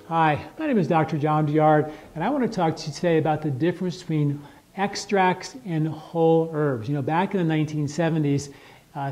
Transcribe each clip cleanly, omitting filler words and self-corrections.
Hi, my name is Dr. John Douillard, and I want to talk to you today about the difference between extracts and whole herbs. You know, back in the 1970s,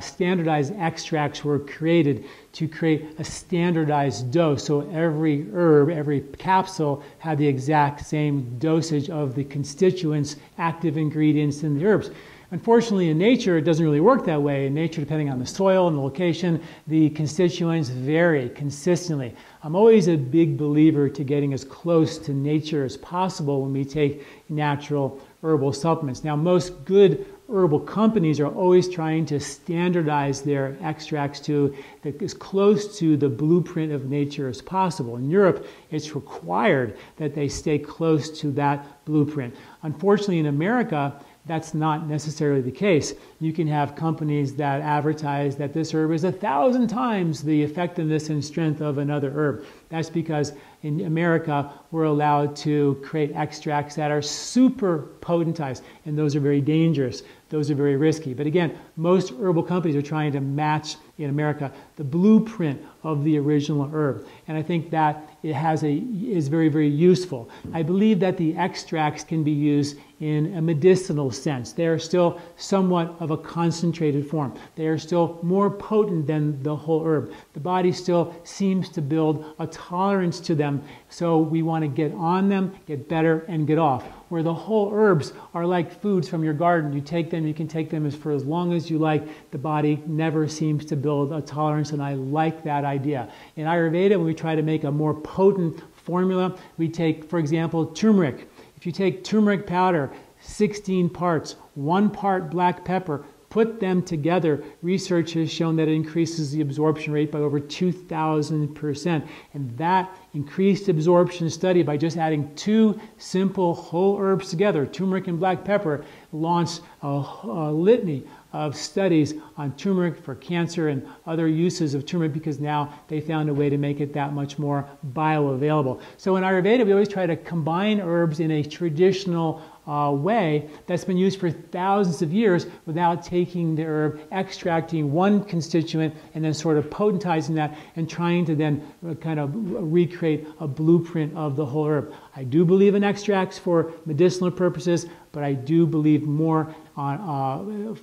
standardized extracts were created to create a standardized dose. So every herb, every capsule had the exact same dosage of the constituents, active ingredients in the herbs. Unfortunately, in nature, it doesn't really work that way. In nature, depending on the soil and the location, the constituents vary consistently. I'm always a big believer to getting as close to nature as possible when we take natural herbal supplements. Now, most good herbal companies are always trying to standardize their extracts to as close to the blueprint of nature as possible. In Europe, it's required that they stay close to that blueprint. Unfortunately, in America, that's not necessarily the case. You can have companies that advertise that this herb is 1,000 times the effectiveness and strength of another herb. That's because in America, we're allowed to create extracts that are super potentized, and those are very dangerous. Those are very risky. But again, most herbal companies are trying to match, in America, the blueprint of the original herb. And I think that it is very, very useful. I believe that the extracts can be used in a medicinal sense. They are still somewhat of a concentrated form. They are still more potent than the whole herb. The body still seems to build a tolerance to them, so we want to get on them, get better, and get off. Where the whole herbs are like foods from your garden. You take them, you can take them for as long as you like. The body never seems to build a tolerance, and I like that idea. In Ayurveda, when we try to make a more potent formula, we take, for example, turmeric. If you take turmeric powder, 16 parts, 1 part black pepper, put them together, research has shown that it increases the absorption rate by over 2,000%. And that increased absorption study, by just adding 2 simple whole herbs together, turmeric and black pepper, launched a litany of studies on turmeric for cancer and other uses of turmeric, because now they found a way to make it that much more bioavailable. So in Ayurveda, we always try to combine herbs in a traditional way that's been used for thousands of years without taking the herb, extracting one constituent, and then sort of potentizing that and trying to then kind of recreate a blueprint of the whole herb. I do believe in extracts for medicinal purposes, but I do believe more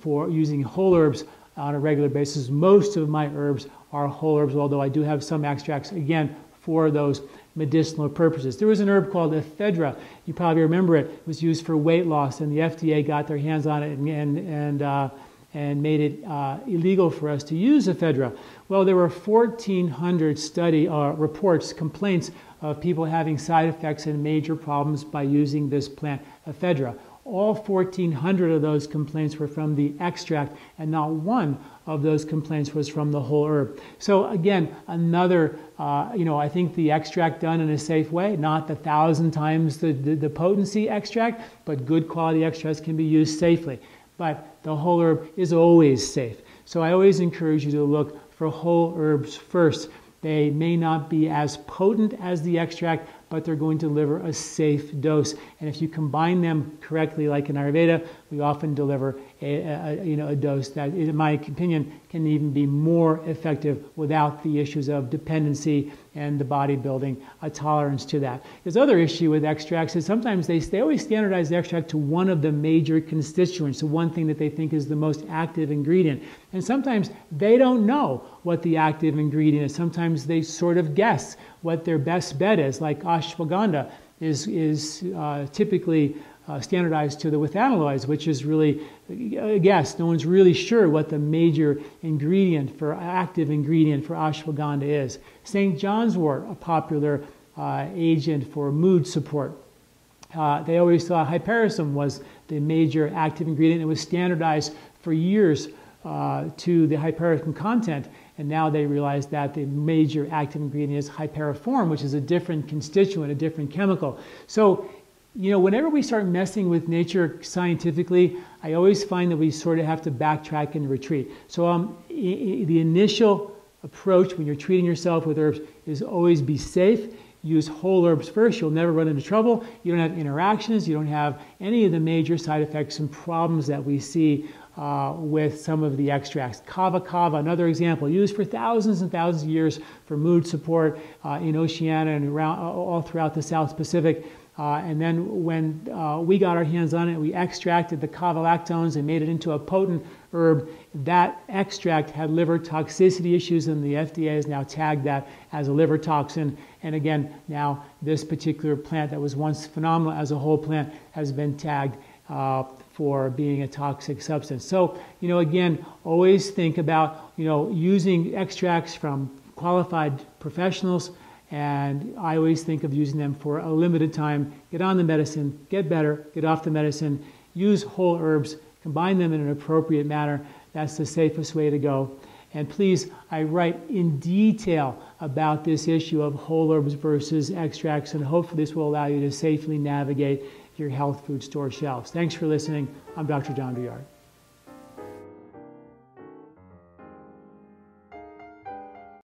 for using whole herbs on a regular basis. Most of my herbs are whole herbs, although I do have some extracts, again, for those medicinal purposes. There was an herb called ephedra. You probably remember it. It was used for weight loss, and the FDA got their hands on it and made it illegal for us to use ephedra. Well, there were 1,400 reports, complaints of people having side effects and major problems by using this plant, ephedra. All 1,400 of those complaints were from the extract, and not one of those complaints was from the whole herb. So again, another, I think the extract done in a safe way, not the 1,000 times the potency extract, but good quality extracts can be used safely. But the whole herb is always safe. So I always encourage you to look for whole herbs first. They may not be as potent as the extract, but they're going to deliver a safe dose. And if you combine them correctly, like in Ayurveda, we often deliver a dose that, in my opinion, can even be more effective without the issues of dependency and the body building a tolerance to that. There's other issue with extracts is sometimes they always standardize the extract to one of the major constituents, so one thing that they think is the most active ingredient. And sometimes they don't know what the active ingredient is. Sometimes they sort of guess what their best bet is, like ashwagandha is typically standardized to the withanolides, which is really a guess. No one's really sure what the major active ingredient for ashwagandha is. St. John's wort, a popular agent for mood support. They always thought hypericum was the major active ingredient. It was standardized for years to the hypericum content, and now they realize that the major active ingredient is hyperiform, which is a different constituent, a different chemical. So, whenever we start messing with nature scientifically, I always find that we sort of have to backtrack and retreat. So the initial approach when you're treating yourself with herbs is always be safe. Use whole herbs first. You'll never run into trouble. You don't have interactions. You don't have any of the major side effects and problems that we see with some of the extracts. Kava kava, another example, used for thousands and thousands of years for mood support in Oceania and around, all throughout the South Pacific. And then when we got our hands on it, we extracted the kava lactones and made it into a potent herb. That extract had liver toxicity issues, and the FDA has now tagged that as a liver toxin. And again, now this particular plant that was once phenomenal as a whole plant has been tagged for being a toxic substance. So, again, always think about, using extracts from qualified professionals, and I always think of using them for a limited time. Get on the medicine, get better, get off the medicine, use whole herbs, combine them in an appropriate manner. That's the safest way to go. And please, I write in detail about this issue of whole herbs versus extracts, and hopefully this will allow you to safely navigate your health food store shelves. Thanks for listening. I'm Dr. John Douillard.